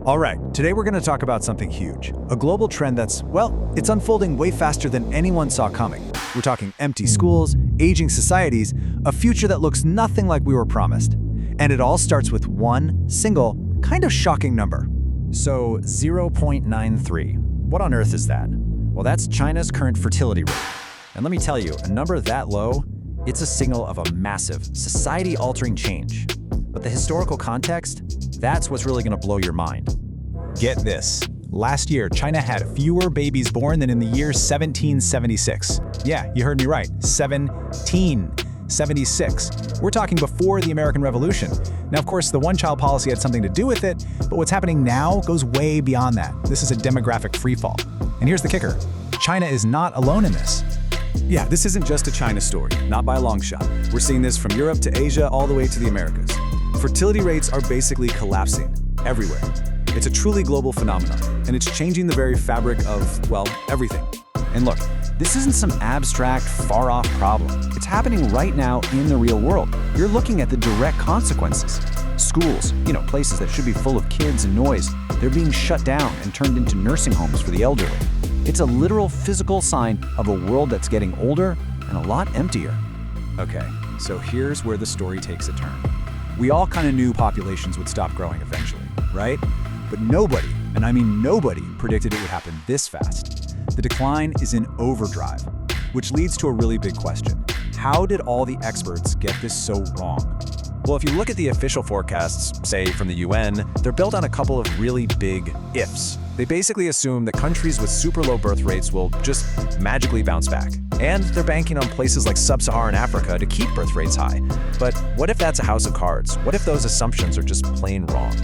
All right, today we're going to talk about something huge, a global trend that's, well, it's unfolding way faster than anyone saw coming. We're talking empty schools, aging societies, a future that looks nothing like we were promised. And it all starts with one single, kind of shocking number. So 0.93. What on earth is that? Well, that's China's current fertility rate. And let me tell you, a number that low, it's a signal of a massive, society-altering change. But the historical context, that's what's really going to blow your mind. Get this. Last year, China had fewer babies born than in the year 1776. Yeah, you heard me right, 1776. We're talking before the American Revolution. Now, of course, the one-child policy had something to do with it, but what's happening now goes way beyond that. This is a demographic freefall. And here's the kicker. China is not alone in this. Yeah, this isn't just a China story, not by a long shot. We're seeing this from Europe to Asia all the way to the Americas. Fertility rates are basically collapsing everywhere. It's a truly global phenomenon, and it's changing the very fabric of, well, everything. And look, this isn't some abstract, far-off problem. It's happening right now in the real world. You're looking at the direct consequences. Schools, places that should be full of kids and noise, they're being shut down and turned into nursing homes for the elderly. It's a literal physical sign of a world that's getting older and a lot emptier. Okay, so here's where the story takes a turn. We all kind of knew populations would stop growing eventually, right? But nobody, and I mean nobody, predicted it would happen this fast. The decline is in overdrive, which leads to a really big question. How did all the experts get this so wrong? Well, if you look at the official forecasts, say from the UN, they're built on a couple of really big ifs. They basically assume that countries with super low birth rates will just magically bounce back. And they're banking on places like sub-Saharan Africa to keep birth rates high. But what if that's a house of cards? What if those assumptions are just plain wrong?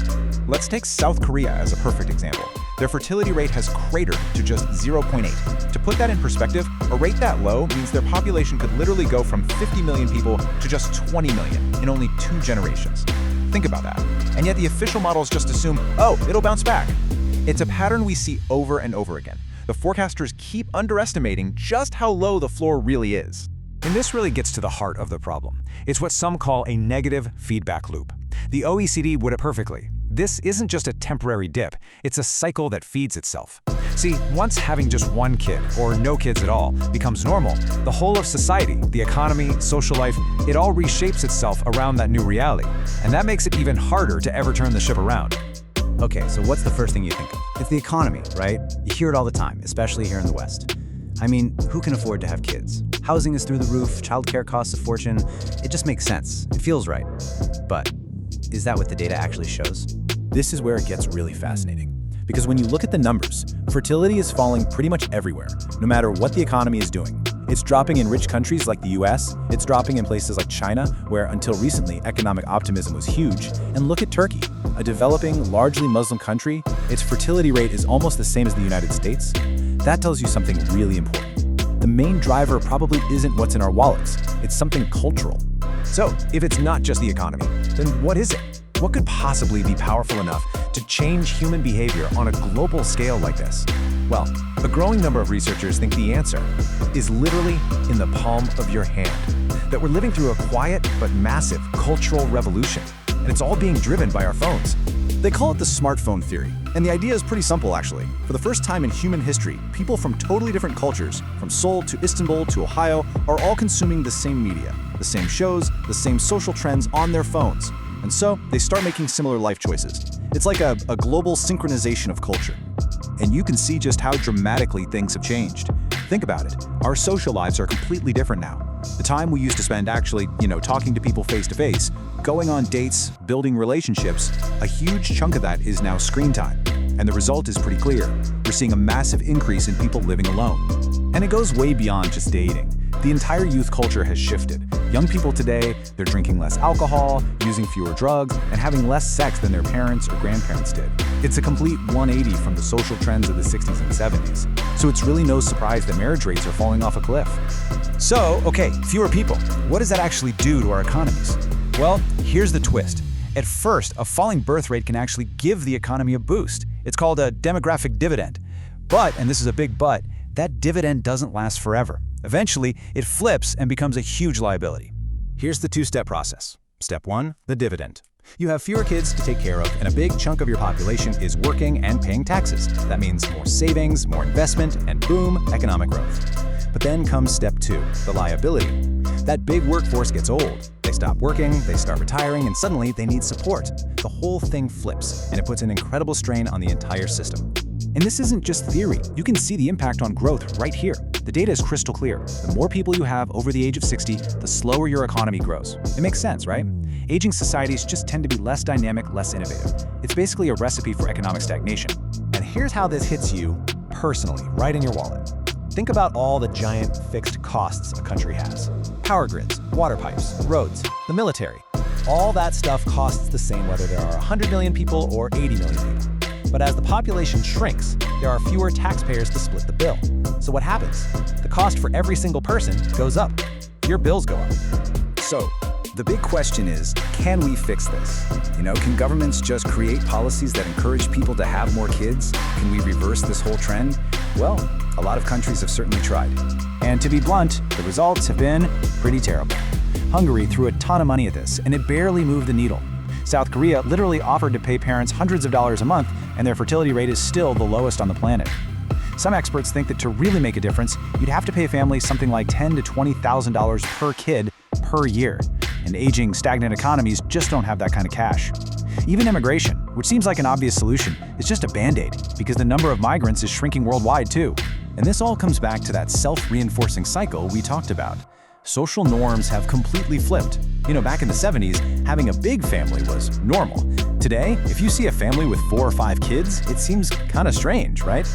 Let's take South Korea as a perfect example. Their fertility rate has cratered to just 0.8. To put that in perspective, a rate that low means their population could literally go from 50 million people to just 20 million in only 2 generations. Think about that. And yet the official models just assume, oh, it'll bounce back. It's a pattern we see over and over again. The forecasters keep underestimating just how low the floor really is. And this really gets to the heart of the problem. It's what some call a negative feedback loop. The OECD would it perfectly. This isn't just a temporary dip, it's a cycle that feeds itself. See, once having just one kid, or no kids at all, becomes normal, the whole of society, the economy, social life, it all reshapes itself around that new reality. And that makes it even harder to ever turn the ship around. Okay, so what's the first thing you think of? It's the economy, right? You hear it all the time, especially here in the West. I mean, who can afford to have kids? Housing is through the roof, childcare costs a fortune. It just makes sense. It feels right. But is that what the data actually shows? This is where it gets really fascinating. Because when you look at the numbers, fertility is falling pretty much everywhere, no matter what the economy is doing. It's dropping in rich countries like the US, it's dropping in places like China, where until recently economic optimism was huge, and look at Turkey, a developing, largely Muslim country, its fertility rate is almost the same as the United States. That tells you something really important. The main driver probably isn't what's in our wallets, it's something cultural. So, if it's not just the economy, then what is it? What could possibly be powerful enough to change human behavior on a global scale like this? Well, a growing number of researchers think the answer is literally in the palm of your hand. That we're living through a quiet but massive cultural revolution, and it's all being driven by our phones. They call it the smartphone theory, and the idea is pretty simple actually. For the first time in human history, people from totally different cultures, from Seoul to Istanbul to Ohio, are all consuming the same media, the same shows, the same social trends on their phones. And so, they start making similar life choices. It's like a global synchronization of culture. And you can see just how dramatically things have changed. Think about it. Our social lives are completely different now. The time we used to spend actually, talking to people face to face, going on dates, building relationships, a huge chunk of that is now screen time. And the result is pretty clear. We're seeing a massive increase in people living alone. And it goes way beyond just dating. The entire youth culture has shifted. Young people today, they're drinking less alcohol, using fewer drugs, and having less sex than their parents or grandparents did. It's a complete 180 from the social trends of the 60s and 70s. So it's really no surprise that marriage rates are falling off a cliff. So, okay, fewer people. What does that actually do to our economies? Well, here's the twist. At first, a falling birth rate can actually give the economy a boost. It's called a demographic dividend. But, and this is a big but, that dividend doesn't last forever. Eventually, it flips and becomes a huge liability. Here's the two-step process. Step 1, the dividend. You have fewer kids to take care of, and a big chunk of your population is working and paying taxes. That means more savings, more investment, and boom, economic growth. But then comes step 2, the liability. That big workforce gets old. They stop working, they start retiring, and suddenly they need support. The whole thing flips, and it puts an incredible strain on the entire system. And this isn't just theory. You can see the impact on growth right here. The data is crystal clear. The more people you have over the age of 60, the slower your economy grows. It makes sense, right? Aging societies just tend to be less dynamic, less innovative. It's basically a recipe for economic stagnation. And here's how this hits you personally, right in your wallet. Think about all the giant fixed costs a country has. Power grids, water pipes, roads, the military. All that stuff costs the same whether there are 100 million people or 80 million people. But as the population shrinks, there are fewer taxpayers to split the bill. So what happens? The cost for every single person goes up. Your bills go up. So, the big question is, can we fix this? Can governments just create policies that encourage people to have more kids? Can we reverse this whole trend? Well, a lot of countries have certainly tried. And to be blunt, the results have been pretty terrible. Hungary threw a ton of money at this, and it barely moved the needle. South Korea literally offered to pay parents hundreds of dollars a month, and their fertility rate is still the lowest on the planet. Some experts think that to really make a difference, you'd have to pay families something like $10,000 to $20,000 per kid per year. And aging, stagnant economies just don't have that kind of cash. Even immigration, which seems like an obvious solution, is just a band-aid because the number of migrants is shrinking worldwide too. And this all comes back to that self-reinforcing cycle we talked about. Social norms have completely flipped. Back in the 70s, having a big family was normal. Today, if you see a family with 4 or 5 kids, it seems kind of strange, right?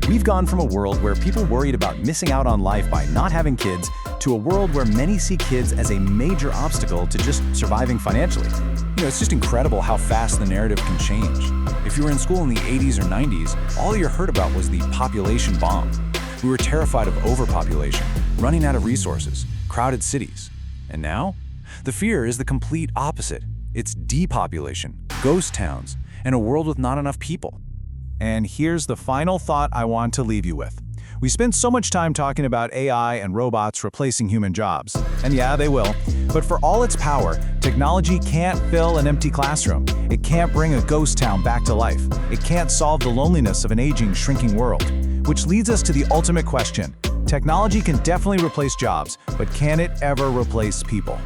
We've gone from a world where people worried about missing out on life by not having kids to a world where many see kids as a major obstacle to just surviving financially. It's just incredible how fast the narrative can change. If you were in school in the 80s or 90s, all you heard about was the population bomb. We were terrified of overpopulation, running out of resources, crowded cities. And now? The fear is the complete opposite. It's depopulation, ghost towns, and a world with not enough people. And here's the final thought I want to leave you with. We spend so much time talking about AI and robots replacing human jobs. And yeah, they will. But for all its power, technology can't fill an empty classroom. It can't bring a ghost town back to life. It can't solve the loneliness of an aging, shrinking world. Which leads us to the ultimate question. Technology can definitely replace jobs, but can it ever replace people?